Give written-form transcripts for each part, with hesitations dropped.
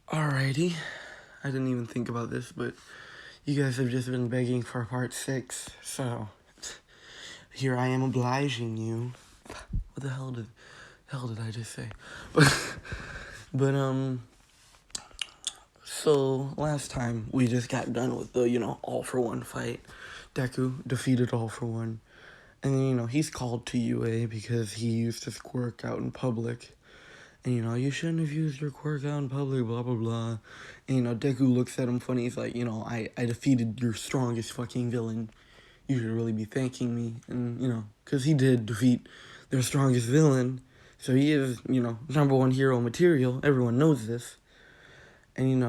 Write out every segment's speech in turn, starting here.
Alrighty. I didn't even think about this, but you guys have just been begging for part 6, so here I am obliging you. What the hell did I just say? But so last time we just got done with the, All for One fight. Deku defeated All for One. And then, he's called to UA because he used his quirk out in public. And, you shouldn't have used your quirk out in public, blah, blah, blah. And, Deku looks at him funny. He's like, I defeated your strongest fucking villain. You should really be thanking me. And, because he did defeat their strongest villain. So he is, number one hero material. Everyone knows this. And,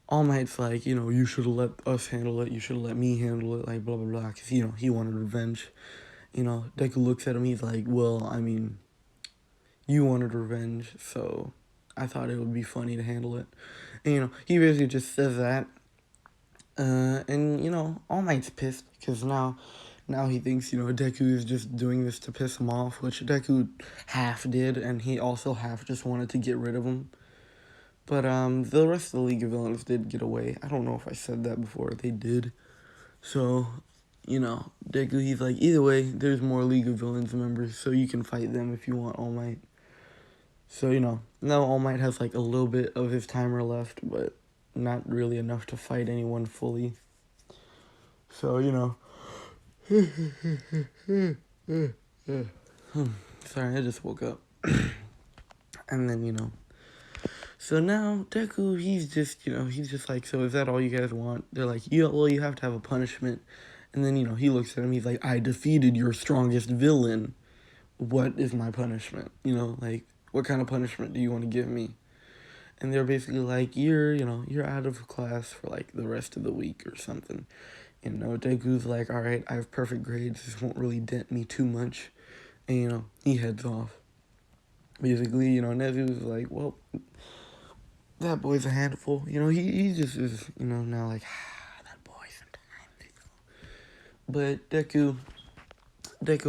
All Might's like, you should have let us handle it. You should have let me handle it, like, blah, blah, blah. Because, he wanted revenge. Deku looks at him. He's like, well, I mean, you wanted revenge, so I thought it would be funny to handle it. And, he basically just says that. And, All Might's pissed because now he thinks, Deku is just doing this to piss him off, which Deku half did, and he also half just wanted to get rid of him. But, the rest of the League of Villains did get away. I don't know if I said that before. They did. So, Deku, he's like, either way, there's more League of Villains members, so you can fight them if you want, All Might. So, now All Might has, like, a little bit of his timer left, but not really enough to fight anyone fully. So, sorry, I just woke up. And then, so now Deku, he's just like, so is that all you guys want? They're like, well, you have to have a punishment. And then, he looks at him, he's like, I defeated your strongest villain. What is my punishment? Like, what kind of punishment do you want to give me? And they're basically like, you're out of class for, like, the rest of the week or something. Deku's like, all right, I have perfect grades. This won't really dent me too much. And, he heads off. Basically, Nezu's like, well, that boy's a handful. He just is, now like, that boy sometimes. But Deku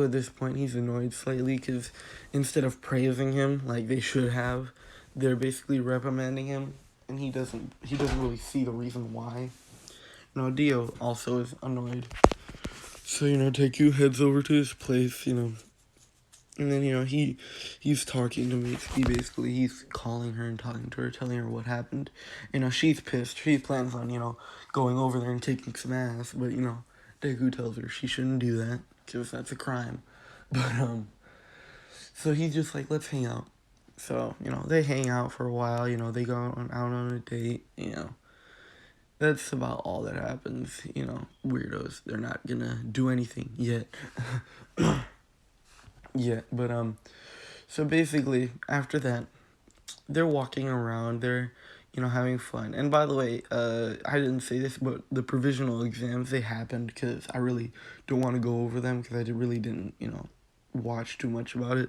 at this point, he's annoyed slightly because instead of praising him like they should have, they're basically reprimanding him, and he doesn't really see the reason why. Dio also is annoyed. So, Deku heads over to his place, and then, he's talking to Mitsuki, basically. He's calling her and talking to her, telling her what happened. She's pissed. She plans on, going over there and taking some ass, but, Deku tells her she shouldn't do that, because that's a crime. But, so he's just like, let's hang out. So, they hang out for a while, they go out on a date, That's about all that happens, weirdos. They're not gonna do anything yet. Yet, but, so basically, after that, they're walking around, they're, having fun. And by the way, I didn't say this, but the provisional exams, they happened because I really don't want to go over them because I really didn't, watch too much about it.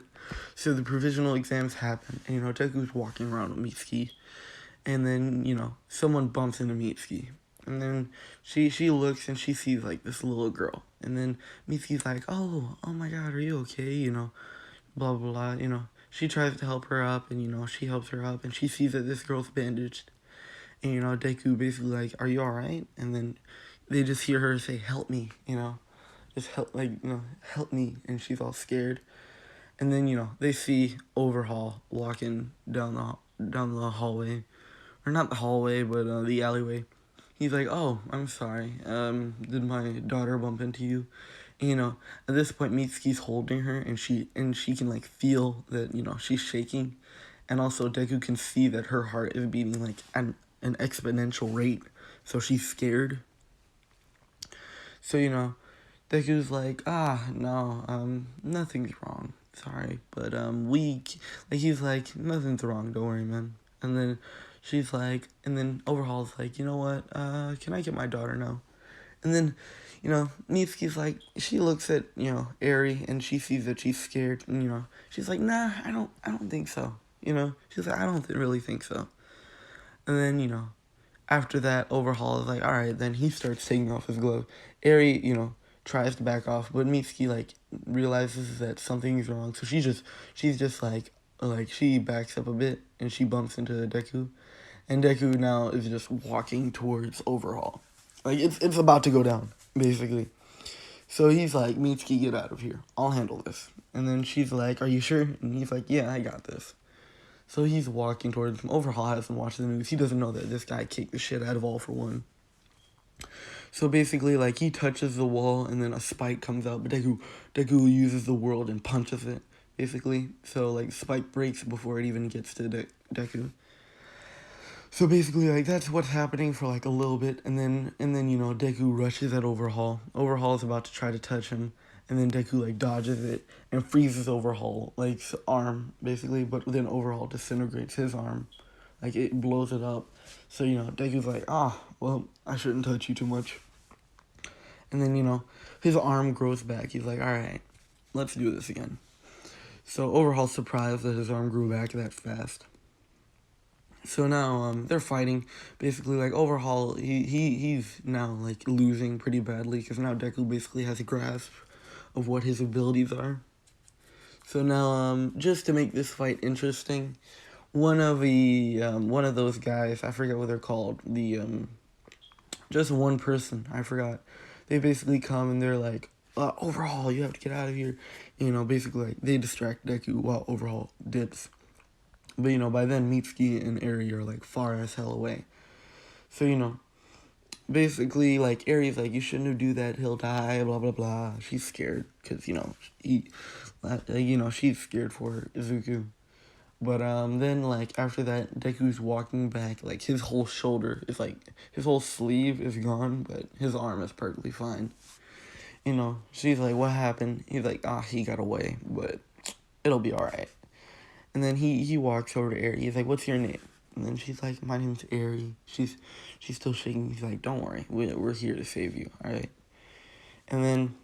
So the provisional exams happened, and, Deku's walking around with Mitsuki, and then, someone bumps into Mitsuki. And then she looks and she sees, like, this little girl. And then Mitsuki's like, oh my god, are you okay? Blah, blah, blah, She tries to help her up, and, she helps her up, and she sees that this girl's bandaged. And, Deku basically like, are you alright? And then they just hear her say, help me, just help, like, help me. And she's all scared. And then, they see Overhaul walking down the hallway. Or not the hallway, but the alleyway. He's like, oh, I'm sorry. Did my daughter bump into you? And, at this point, Mitsuki's holding her, and she can, like, feel that, she's shaking. And also, Deku can see that her heart is beating, like, an exponential rate. So she's scared. So, Deku's like, no, nothing's wrong. Sorry. But, he's like, nothing's wrong. Don't worry, man. And then she's like, and then Overhaul's like, you know what, can I get my daughter now? And then, Mitsuki's like, she looks at, Eri, and she sees that she's scared, and, she's like, nah, I don't think so, she's like, I don't really think so. And then, after that, Overhaul is like, alright, then he starts taking off his glove. Eri, tries to back off, but Mitsuki, like, realizes that something's wrong, so she's just like, she backs up a bit, and she bumps into Deku. And Deku now is just walking towards Overhaul. Like, it's about to go down, basically. So he's like, Mitsuki, get out of here. I'll handle this. And then she's like, are you sure? And he's like, yeah, I got this. So he's walking towards him. Overhaul hasn't watched the news. He doesn't know that this guy kicked the shit out of All for One. So basically, like, he touches the wall, and then a spike comes out, but Deku uses the world and punches it, basically. So, like, spike breaks before it even gets to Deku. So basically, like, that's what's happening for, like, a little bit, and then, you know, Deku rushes at Overhaul. Overhaul's about to try to touch him, and then Deku, like, dodges it and freezes Overhaul, like, arm, basically, but then Overhaul disintegrates his arm. Like, it blows it up. So, you know, Deku's like, well, I shouldn't touch you too much. And then, you know, his arm grows back. He's like, alright, let's do this again. So Overhaul's surprised that his arm grew back that fast. So now, they're fighting. Basically, like, Overhaul, he's now, like, losing pretty badly, because now Deku basically has a grasp of what his abilities are. So now, just to make this fight interesting, one of those guys, I forget what they're called, just one person, I forgot. They basically come and they're like, Overhaul, you have to get out of here. You know, basically, like, they distract Deku while Overhaul dips. But, you know, by then, Mitsuki and Eri are, like, far as hell away. So, you know, basically, like, Eri's like, you shouldn't do that, he'll die, blah, blah, blah. She's scared, because, you know, she's scared for Izuku. But, then, like, after that, Deku's walking back, like, his whole shoulder is, like, his whole sleeve is gone, but his arm is perfectly fine. You know, she's like, what happened? He's like, he got away, but it'll be alright. And then he walks over to Eri. He's like, what's your name? And then she's like, my name's Eri. She's still shaking. He's like, don't worry. We're here to save you, alright? And then,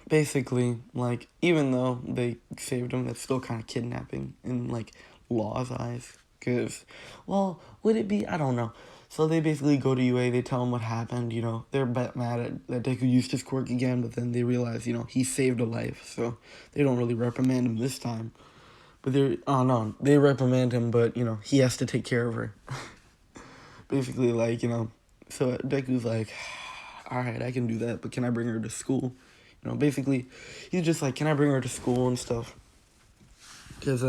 basically, like, even though they saved him, that's still kind of kidnapping in, like, Law's eyes. Because, well, would it be? I don't know. So they basically go to UA, they tell him what happened, you know. They're mad at that Deku used his quirk again, but then they realize, you know, he saved a life. So they don't really reprimand him this time. But they reprimand him, but, you know, he has to take care of her. Basically, like, you know, so Deku's like, alright, I can do that, but can I bring her to school? You know, basically, he's just like, can I bring her to school and stuff? Because,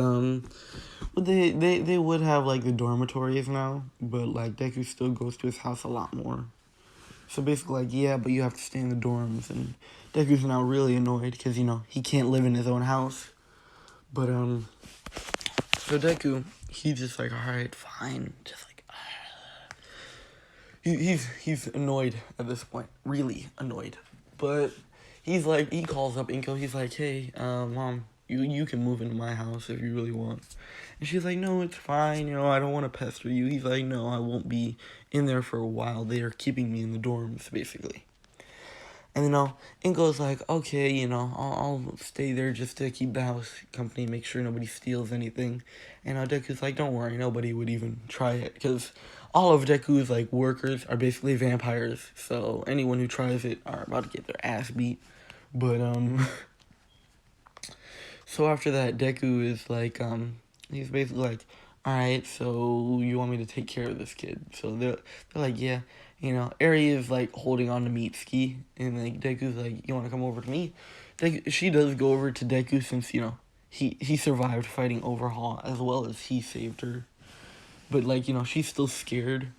but they would have, like, the dormitories now, but, like, Deku still goes to his house a lot more. So basically, like, yeah, but you have to stay in the dorms, and Deku's now really annoyed, because, you know, he can't live in his own house. But, so Deku, he's just like, alright, fine, just like, he's annoyed at this point, really annoyed. But he's like, he calls up Inko, he's like, hey, Mom, you can move into my house if you really want. And she's like, no, it's fine, you know, I don't want to pester you. He's like, no, I won't be in there for a while. They are keeping me in the dorms, basically. And, you know, Inko's like, okay, you know, I'll stay there just to keep the house company, make sure nobody steals anything. And Deku's like, don't worry, nobody would even try it, because all of Deku's, like, workers are basically vampires, so anyone who tries it are about to get their ass beat. But, so after that, Deku is like, he's basically like, alright, so you want me to take care of this kid? So they're like, yeah. You know, Eri is, like, holding on to Mitsuki, and, like, Deku's like, you want to come over to me? She does go over to Deku since, you know, he survived fighting Overhaul as well as he saved her. But, like, you know, she's still scared.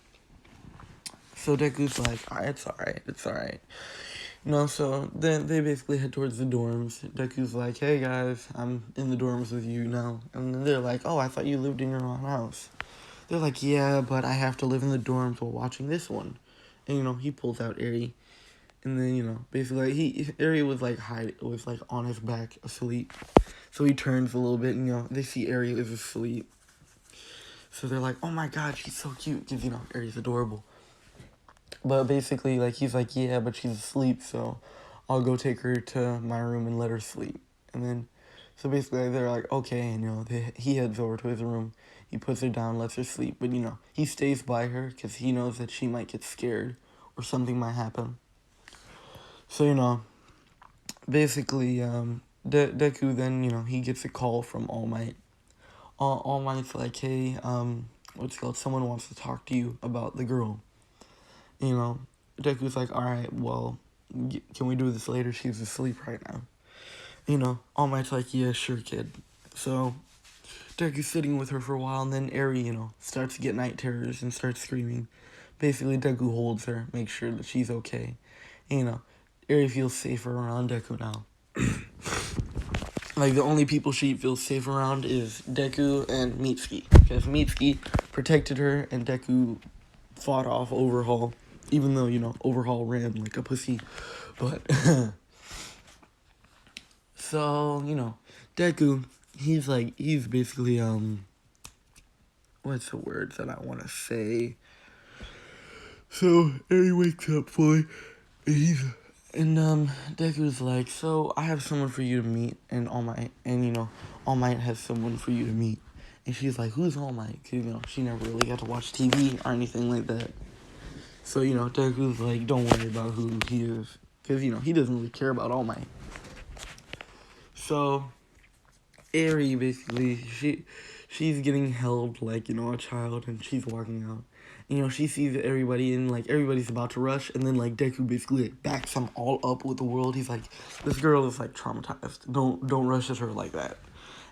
So Deku's like, it's alright. You know, so then they basically head towards the dorms. Deku's like, hey guys, I'm in the dorms with you now. And then they're like, oh, I thought you lived in your own house. They're like, yeah, but I have to live in the dorms while watching this one. And, you know, he pulls out Eri. And then, you know, basically, Eri was, like, on his back, asleep. So he turns a little bit, and, you know, they see Eri is asleep. So they're like, oh my god, she's so cute, because, you know, Eri's adorable. But basically, like, he's like, yeah, but she's asleep, so I'll go take her to my room and let her sleep. And then, so basically, they're like, okay, and, you know, he heads over to his room. He puts her down, lets her sleep, but, you know, he stays by her because he knows that she might get scared or something might happen. So, you know, basically, Deku then, you know, he gets a call from All Might. All Might's like, hey, what's it called, someone wants to talk to you about the girl. You know, Deku's like, alright, well, can we do this later? She's asleep right now. You know, All Might's like, yeah, sure, kid. So, Deku's sitting with her for a while, and then Eri, you know, starts to get night terrors and starts screaming. Basically, Deku holds her, makes sure that she's okay. And, you know, Eri feels safer around Deku now. Like, the only people she feels safe around is Deku and Mitsuki. Because Mitsuki protected her, and Deku fought off Overhaul. Even though, you know, Overhaul ran like a pussy. But, so, you know, Deku, he's basically, what's the word that I want to say? So, Eri wakes up fully, and Deku's like, so I have someone for you to meet, and All Might has someone for you to meet. And she's like, who's All Might? Because, you know, she never really got to watch TV or anything like that. So, you know, Deku's like, don't worry about who he is. Because, you know, he doesn't really care about All Might. So, Eri, basically, she's getting held like, you know, a child, and she's walking out. You know, she sees everybody, and, like, everybody's about to rush, and then, like, Deku basically, like, backs them all up with the world. He's like, this girl is, like, traumatized. Don't rush at her like that.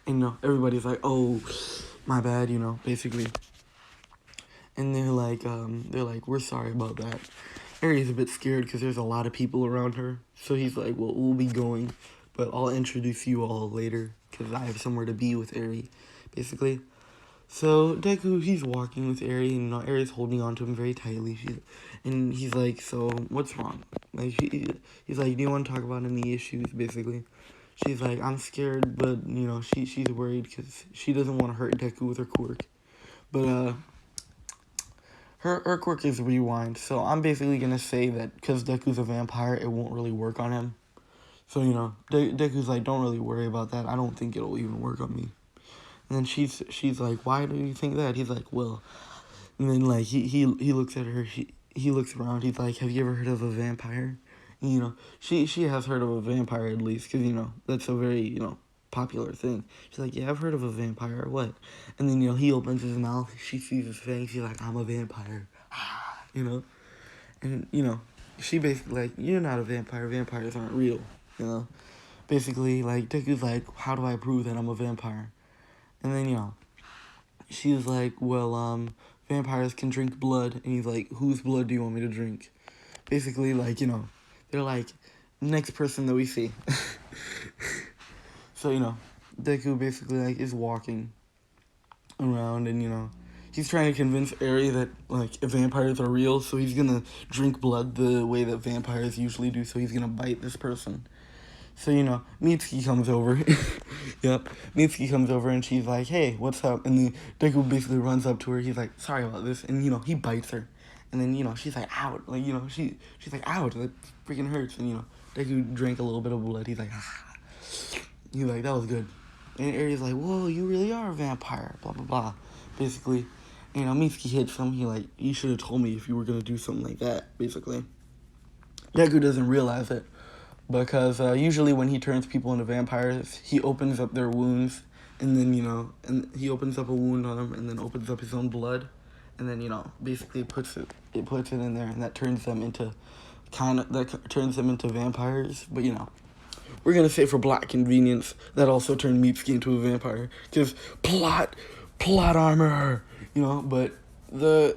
And, you know, everybody's like, oh, my bad, you know, basically. And they're like, we're sorry about that. Ari's a bit scared because there's a lot of people around her. So he's like, well, we'll be going, but I'll introduce you all later because I have somewhere to be with Eri, basically. So Deku, he's walking with Eri, and, you know, Eri's holding on to him very tightly. And he's like, so what's wrong? Like, he's like, do you want to talk about any issues, basically? She's like, I'm scared, but, you know, she's worried because she doesn't want to hurt Deku with her quirk. But, her quirk is rewind, so I'm basically gonna say that because Deku's a vampire, it won't really work on him. So, you know, Deku's like, don't really worry about that. I don't think it'll even work on me. And then she's like, why do you think that? He's like, well, and then, like, he looks at her, he looks around, he's like, have you ever heard of a vampire? And, you know, she has heard of a vampire at least, because, you know, that's a very, you know, popular thing. She's like, yeah, I've heard of a vampire, what? And then, you know, he opens his mouth, she sees his face, she's like, I'm a vampire, you know? And, you know, she basically, like, you're not a vampire, vampires aren't real, you know? Basically, like, Deku's like, how do I prove that I'm a vampire? And then, you know, she was like, well, vampires can drink blood. And he's like, whose blood do you want me to drink? Basically, like, you know, they're like, next person that we see. So, you know, Deku basically, like, is walking around, and, you know, he's trying to convince Eri that, like, vampires are real, so he's gonna drink blood the way that vampires usually do, so he's gonna bite this person. So, you know, Mitsuki comes over. Yep. Mitsuki comes over, and she's like, hey, what's up? And then Deku basically runs up to her. He's like, sorry about this. And, you know, he bites her. And then, you know, she's like, ouch. Like, you know, she's like, ouch. That freaking hurts. And, you know, Deku drank a little bit of blood. He's like, ah. He's like, that was good. And Aries like, whoa, you really are a vampire. Blah, blah, blah. Basically, you know, Mitsuki hits him. He like, you should have told me if you were going to do something like that, basically. Deku doesn't realize it. Because usually when he turns people into vampires, he opens up their wounds, and then, you know, and he opens up a wound on them, and then opens up his own blood, and then, you know, basically puts it in there, and that turns them into vampires. But, you know, we're gonna say for black convenience that also turned Mitsuki into a vampire, because plot armor, you know. But the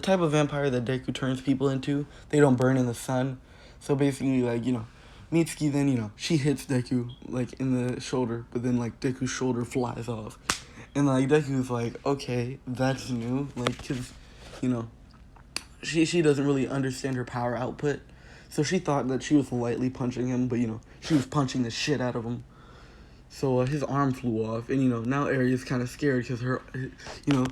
type of vampire that Deku turns people into, they don't burn in the sun. So basically, like, you know, Mitsuki then, you know, she hits Deku, like, in the shoulder, but then, like, Deku's shoulder flies off. And, like, Deku's like, okay, that's new, like, because, you know, she doesn't really understand her power output. So she thought that she was lightly punching him, but, you know, she was punching the shit out of him. So his arm flew off, and, you know, now Eri is kind of scared because you know,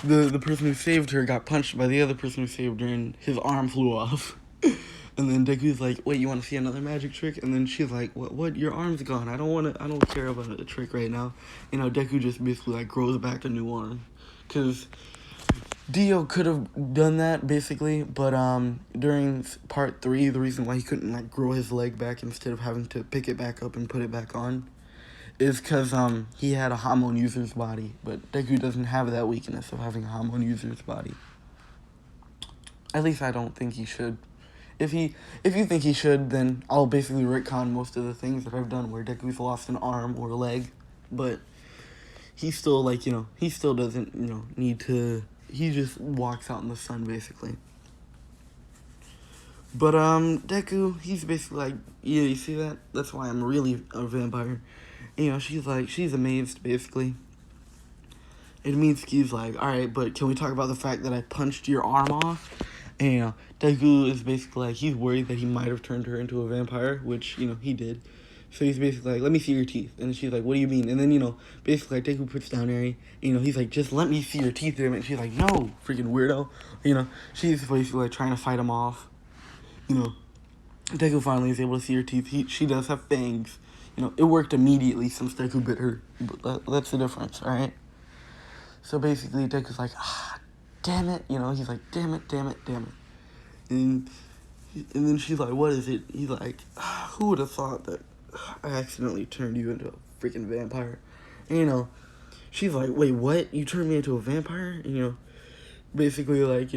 the person who saved her got punched by the other person who saved her, and his arm flew off. And then Deku's like, wait, you want to see another magic trick? And then she's like, what, your arm's gone. I don't care about a trick right now. You know, Deku just basically, like, grows back a new arm. Because Dio could have done that, basically, but, during part 3, the reason why he couldn't, like, grow his leg back instead of having to pick it back up and put it back on is because he had a hormone user's body, but Deku doesn't have that weakness of having a hormone user's body. At least I don't think he should. If you think he should, then I'll basically retcon most of the things that I've done where Deku's lost an arm or a leg, but he still he still doesn't need to. He just walks out in the sun basically. But Deku, he's basically like, yeah, you see that? That's why I'm really a vampire. She's amazed basically. And Mitsuki's like, alright, but can we talk about the fact that I punched your arm off? And, Deku is basically like, he's worried that he might have turned her into a vampire, which, he did. So he's basically like, let me see your teeth. And she's like, what do you mean? And then, basically, like, Deku puts down Eri. He's like, just let me see your teeth, damn it. And she's like, no, freaking weirdo. She's basically, like, trying to fight him off. Deku finally is able to see her teeth. She does have fangs. It worked immediately since Deku bit her. But that's the difference, alright? So basically, Deku's like, damn it. He's like, damn it. And then she's like, what is it? He's like, who would have thought that I accidentally turned you into a freaking vampire? And, she's like, wait, what? You turned me into a vampire? And, basically, like,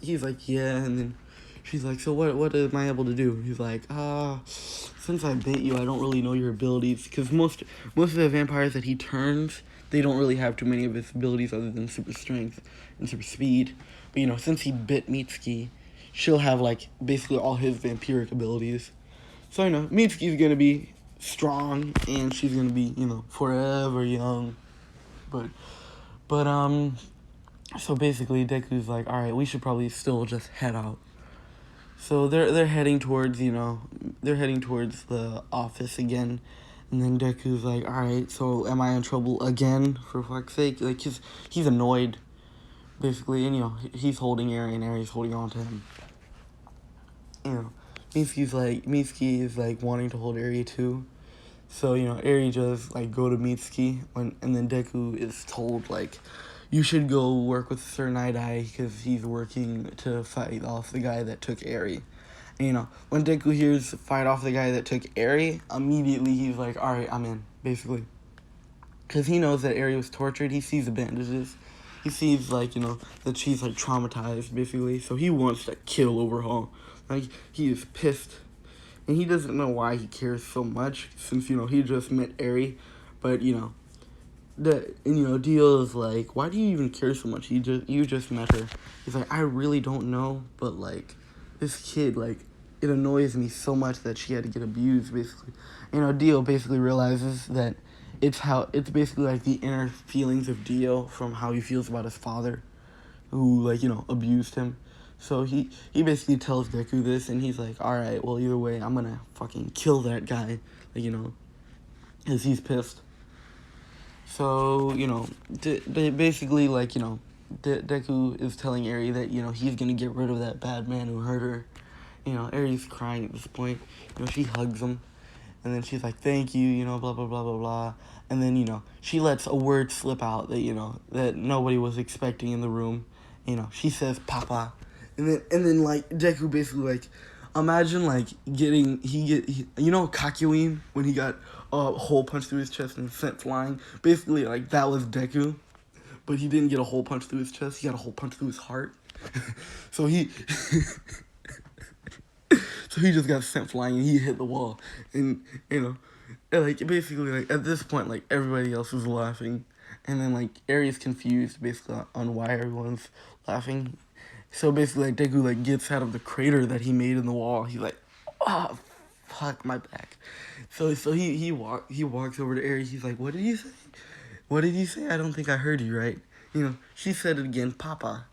he's like, yeah. And then she's like, so what am I able to do? He's like, since I bit you, I don't really know your abilities. Because most of the vampires that he turns, they don't really have too many of his abilities other than super strength and super speed. But, since he bit Mitsuki, she'll have, like, basically all his vampiric abilities. So, Mitsuki's gonna be strong, and she's gonna be, forever young. So basically, Deku's like, alright, we should probably still just head out. So they're heading towards, the office again. And then Deku's like, alright, so am I in trouble again, for fuck's sake? Like, he's annoyed, basically. And, he's holding Eri, and Eri's holding on to him. Mitsuki is, like, wanting to hold Eri, too. So, Eri just, like, go to Mitsuki, and then Deku is told, like, you should go work with Sir Night-Eye, because he's working to fight off the guy that took Eri. And, when Deku hears fight off the guy that took Eri, immediately he's like, alright, I'm in, basically. Because he knows that Eri was tortured, he sees the bandages, he sees, like, that she's, like, traumatized, basically, so he wants to kill Overhaul. Like, he is pissed, and he doesn't know why he cares so much, since, he just met Eri, but, Dio is like, why do you even care so much? You just met her. He's like, I really don't know, but, like, this kid, like, it annoys me so much that she had to get abused, basically. Dio basically realizes that it's basically, like, the inner feelings of Dio from how he feels about his father, who, like, abused him. So he basically tells Deku this, and he's like, alright, well, either way, I'm gonna fucking kill that guy, like, because he's pissed. So, basically, like, Deku is telling Eri that, he's gonna get rid of that bad man who hurt her. Eri's crying at this point. She hugs him, and then she's like, thank you, blah, blah, blah, blah, blah. And then, she lets a word slip out that, that nobody was expecting in the room. She says, Papa. And then, like, Deku basically, like, imagine, like, Kakyoin, when he got a hole punch through his chest and sent flying? Basically, like, that was Deku. But he didn't get a hole punch through his chest, he got a hole punch through his heart. So he just got sent flying, and he hit the wall. And, like, basically, like, at this point, like, everybody else is laughing. And then, like, Eri is confused, basically, on why everyone's laughing. So basically, like, Deku, like, gets out of the crater that he made in the wall. He's like, oh, fuck, my back. So he walks over to Eri. He's like, what did you say? What did you say? I don't think I heard you right. She said it again, Papa,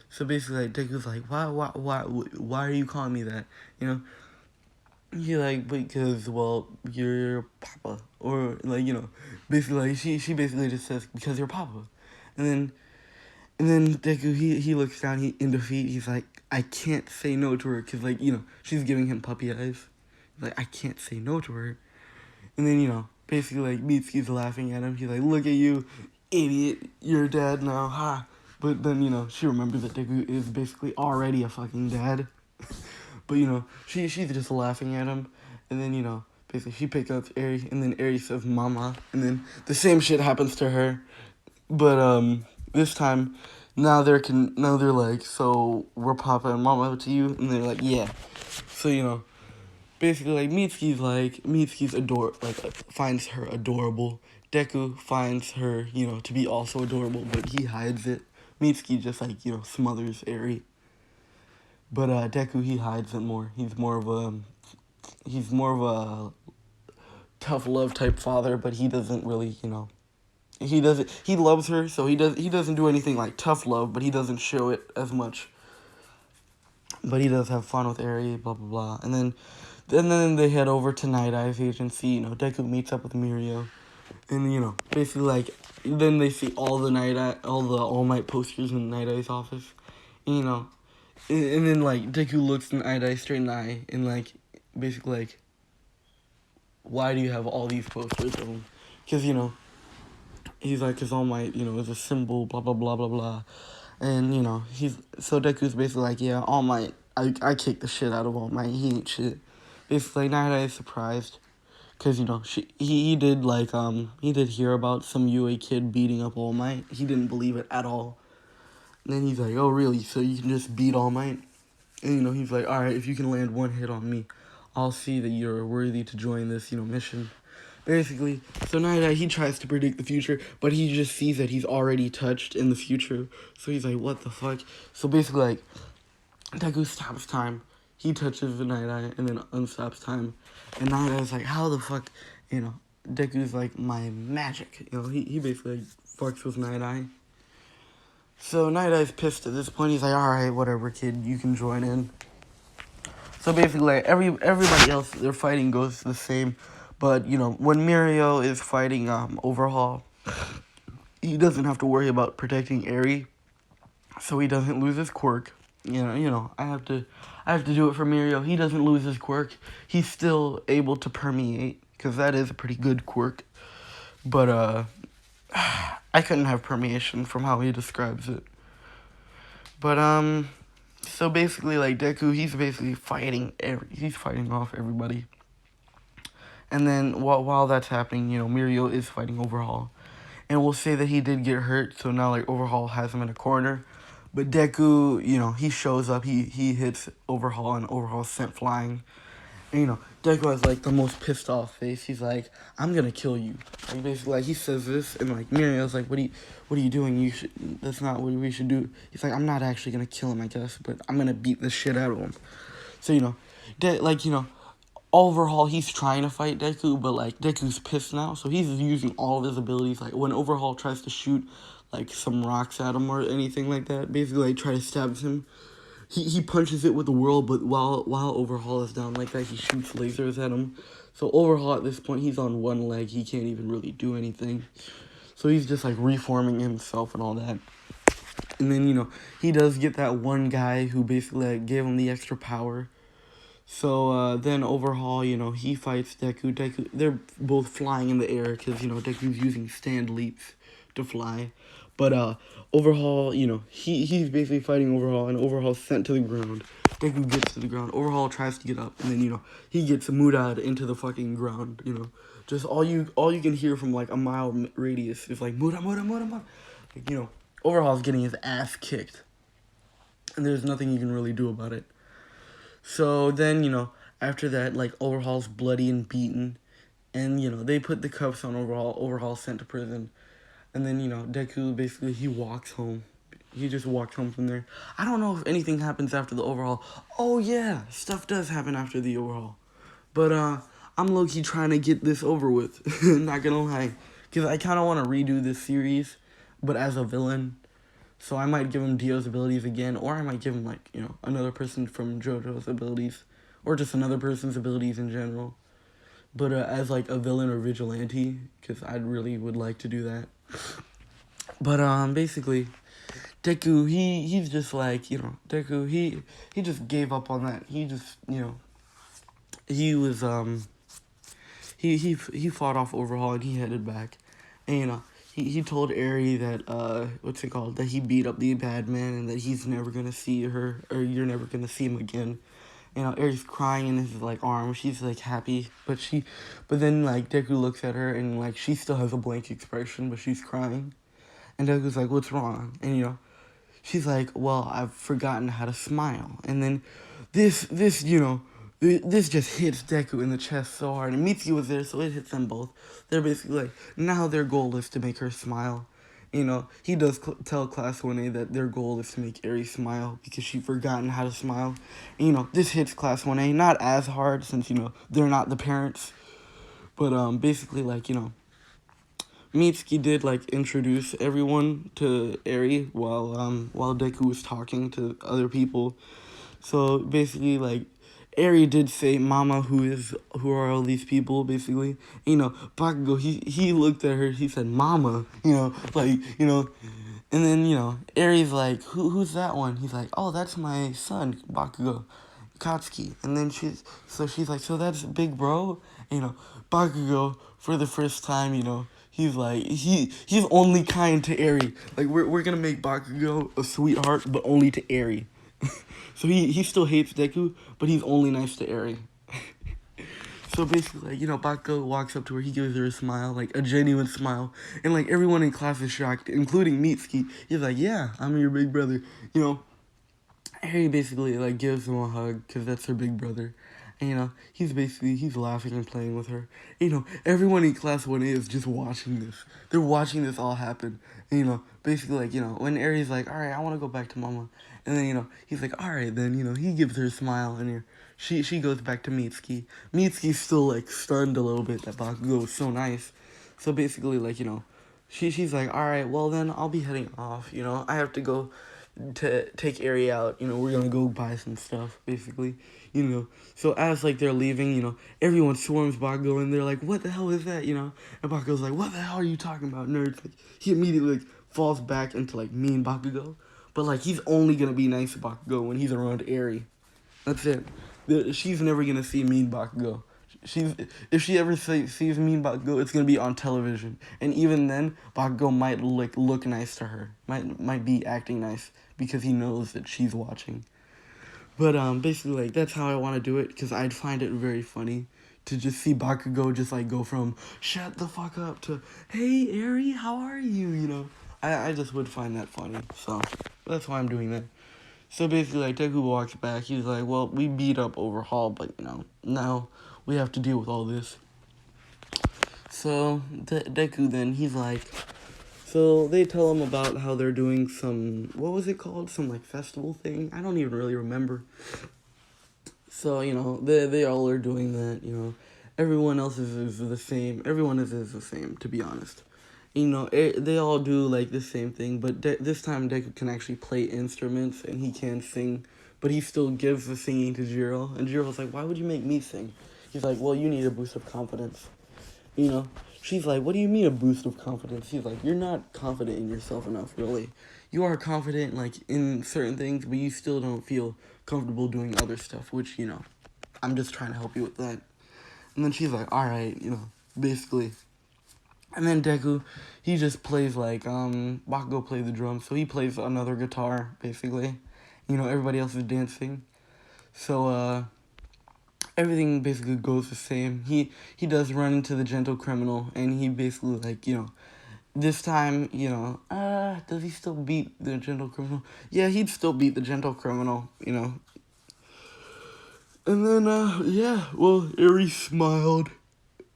So basically, like, Deku's like, why are you calling me that? You're like, because, well, you're Papa. Or, like, basically, like, she basically just says, because you're Papa. And then Deku, he looks down, in defeat, he's like, I can't say no to her, because, like, she's giving him puppy eyes. Like, I can't say no to her. And then, basically, like, Mitsuki's laughing at him. He's like, look at you, idiot, you're dead now, ha. But then, she remembers that Deku is basically already a fucking dad. But, she's just laughing at him. And then, basically she picks up Eri, and then Eri says mama, and then the same shit happens to her, but this time now they're like, so we're Papa and Mama to you, and they're like, yeah. So basically like Mitsuki's finds her adorable. Deku finds her to be also adorable, but he hides it. Mitsuki just smothers Eri, but Deku, he hides it more. He's more of a tough love type father, but he doesn't really he loves her, so he doesn't do anything like tough love, but he doesn't show it as much. But he does have fun with Eri, blah blah blah. And then they head over to Night Eye's agency. Deku meets up with Mirio, and basically then they see all the All Might posters in Night Eye's office. And then Deku looks Night Eye straight in the eye and basically why do you have all these posters of him? Because he's like, because All Might is a symbol, blah blah blah blah blah. And Deku's basically like, yeah, All Might, I kicked the shit out of All Might, he ain't shit. Basically Night Eye is surprised because he did hear about some UA kid beating up All Might. He didn't believe it at all. And then he's like, oh really, so you can just beat All Might? And he's like, alright, if you can land one hit on me, I'll see that you're worthy to join this mission. Basically, so Night Eye, he tries to predict the future, but he just sees that he's already touched in the future. So he's like, what the fuck? So basically, Deku stops time. He touches the Night Eye and then unstops time. And Night Eye's like, how the fuck, Deku's like, my magic. He basically fucks with Night Eye. So Night Eye's pissed at this point. He's like, alright, whatever, kid, you can join in. So basically, everybody else, their fighting goes the same. But, when Mirio is fighting Overhaul, he doesn't have to worry about protecting Eri, so he doesn't lose his quirk. I have to do it for Mirio. He doesn't lose his quirk. He's still able to permeate, because that is a pretty good quirk. But, I couldn't have permeation from how he describes it. But, so basically, Deku, he's basically he's fighting off everybody. And then while that's happening, Mirio is fighting Overhaul. And we'll say that he did get hurt, so now Overhaul has him in a corner. But Deku, he shows up, he hits Overhaul, and Overhaul's sent flying. And Deku has the most pissed off face. He's like, I'm gonna kill you. Basically he says this, and Mirio's like, what are you doing? That's not what we should do. He's like, I'm not actually gonna kill him, I guess, but I'm gonna beat the shit out of him. So Overhaul, he's trying to fight Deku, but Deku's pissed now, so he's using all of his abilities. When Overhaul tries to shoot some rocks at him or anything like that, basically try to stab him, he punches it with the whirl, but while Overhaul is down like that, he shoots lasers at him. So Overhaul at this point, he's on one leg, he can't even really do anything. So he's just reforming himself and all that. And then he does get that one guy who basically gave him the extra power. So then Overhaul, he fights Deku. They're both flying in the air because Deku's using stand leaps to fly. But Overhaul, he's basically fighting Overhaul, and Overhaul's sent to the ground. Deku gets to the ground. Overhaul tries to get up, and then he gets murad into the fucking ground. Just all you can hear from a mile radius is mura. Overhaul's getting his ass kicked, and there's nothing you can really do about it. So then, after that, Overhaul's bloody and beaten. And, they put the cuffs on Overhaul. Overhaul's sent to prison. And then, Deku, basically, he walks home. He just walked home from there. I don't know if anything happens after the Overhaul. Oh, yeah, stuff does happen after the Overhaul. But, I'm low-key trying to get this over with. Not gonna lie. Because I kind of want to redo this series, but as a villain. So I might give him Dio's abilities again, or I might give him, another person from JoJo's abilities, or just another person's abilities in general. But as, a villain or vigilante, because I really would like to do that. But, basically, Deku, he's just Deku, he just gave up on that. He just, he was, he fought off Overhaul, and he headed back. And, He told Eri that, that he beat up the bad man and that he's never gonna see her, or you're never gonna see him again. You know, Aries crying in his like arm. She's like happy, but then like Deku looks at her and like she still has a blank expression, but she's crying. And Deku's like, "What's wrong?" And you know, she's like, "Well, I've forgotten how to smile." And then this just hits Deku in the chest so hard. And Mitsuki was there, so it hits them both. They're basically like, now their goal is to make her smile. You know, he does tell Class 1A that their goal is to make Aries smile because she's forgotten how to smile. And, you know, this hits Class 1A, not as hard since, you know, they're not the parents. But basically, like, you know, Mitsuki did like introduce everyone to Eri while Deku was talking to other people. So basically, like, Eri did say, "Mama, who are all these people?" Basically, you know, Bakugo he looked at her. He said, "Mama," you know, like, you know, and then, you know, Eri's like, who's that one? He's like, "Oh, that's my son, Bakugo, Katsuki." And then she's like, "So that's big bro?" And, you know, Bakugo for the first time, you know, he's like he's only kind to Eri. Like, we're gonna make Bakugo a sweetheart, but only to Eri. So he still hates Deku, but he's only nice to Eri. So basically, like, you know, Bakugo walks up to her, he gives her a smile, like a genuine smile, and like everyone in class is shocked, including Mitsuki. He's like, "Yeah, I'm your big brother," you know. Harry basically like gives him a hug because that's her big brother. And, you know, he's laughing and playing with her. You know, everyone in class 1A is just watching this. They're watching this all happen. And, you know, basically, like, you know, when Aries like, "All right, I want to go back to Mama," and then, you know, he's like, "All right," then, you know, he gives her a smile, and, you know, she goes back to Mitsuki. Mitsuki's still like stunned a little bit that Bakugo was so nice. So basically, like, you know, she's like, "All right, well then I'll be heading off. You know, I have to go to take Eri out. You know, we're gonna go buy some stuff, basically. You know, so as like they're leaving, you know, everyone swarms Bakugo and they're like, "What the hell is that?" You know, and Bakugo's like, "What the hell are you talking about, nerds?" Like, he immediately like falls back into like mean Bakugo, but like he's only gonna be nice to Bakugo when he's around Eri. That's it. She's never gonna see mean Bakugo. She's If she ever sees mean Bakugo, it's gonna be on television, and even then, Bakugo might look nice to her, might be acting nice because he knows that she's watching. But basically, like, that's how I want to do it because I'd find it very funny to just see Bakugo just like go from "shut the fuck up" to "hey Eri, how are you?" You know, I just would find that funny. So that's why I'm doing that. So basically, like, Deku walks back. He's like, "Well, we beat up Overhaul, but, you know, now we have to deal with all this." So Deku then, he's like, so they tell him about how they're doing some, what was it called? Some, like, festival thing? I don't even really remember. So, you know, they all are doing that, you know. Everyone else is the same. Everyone is the same, to be honest. You know, they all do like the same thing, but this time Deku can actually play instruments and he can sing, but he still gives the singing to Jiro. And Jiro's like, "Why would you make me sing?" He's like, "Well, you need a boost of confidence." You know, she's like, "What do you mean a boost of confidence?" He's like, "You're not confident in yourself enough, really. You are confident like in certain things, but you still don't feel comfortable doing other stuff, which, you know, I'm just trying to help you with that." And then she's like, "All right," you know, basically. And then Deku, he just plays like, Bakugo plays the drums, so he plays another guitar, basically. You know, everybody else is dancing. So, everything basically goes the same. He does run into the gentle criminal, and he basically, like, you know, this time, you know, does he still beat the gentle criminal? Yeah, he'd still beat the gentle criminal, you know. And then, yeah, well, Eri smiled.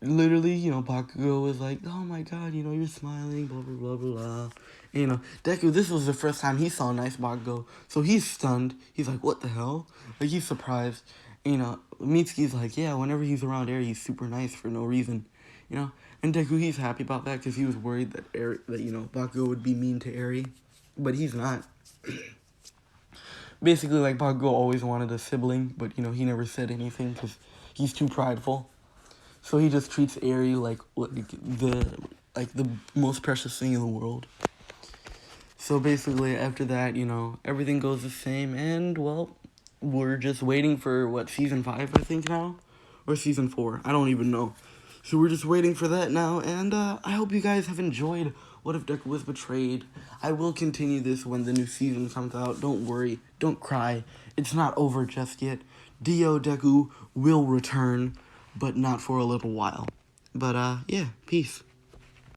Literally, you know, Bakugo was like, "Oh my god, you know, you're smiling, blah, blah, blah, blah, blah." And, you know, Deku, this was the first time he saw a nice Bakugo, so he's stunned. He's like, "What the hell?" Like, he's surprised. And, you know, Mitsuki's like, "Yeah, whenever he's around Eri, he's super nice for no reason," you know? And Deku, he's happy about that because he was worried that you know, Bakugo would be mean to Eri, but he's not. Basically, like, Bakugo always wanted a sibling, but, you know, he never said anything because he's too prideful. So he just treats Eri like the most precious thing in the world. So basically, after that, you know, everything goes the same, and, well, we're just waiting for, what, season 5, I think, now? Or season 4, I don't even know. So we're just waiting for that now, and I hope you guys have enjoyed What If Deku Was Betrayed. I will continue this when the new season comes out. Don't worry, don't cry, it's not over just yet. Dio Deku will return, but not for a little while. But, yeah, peace.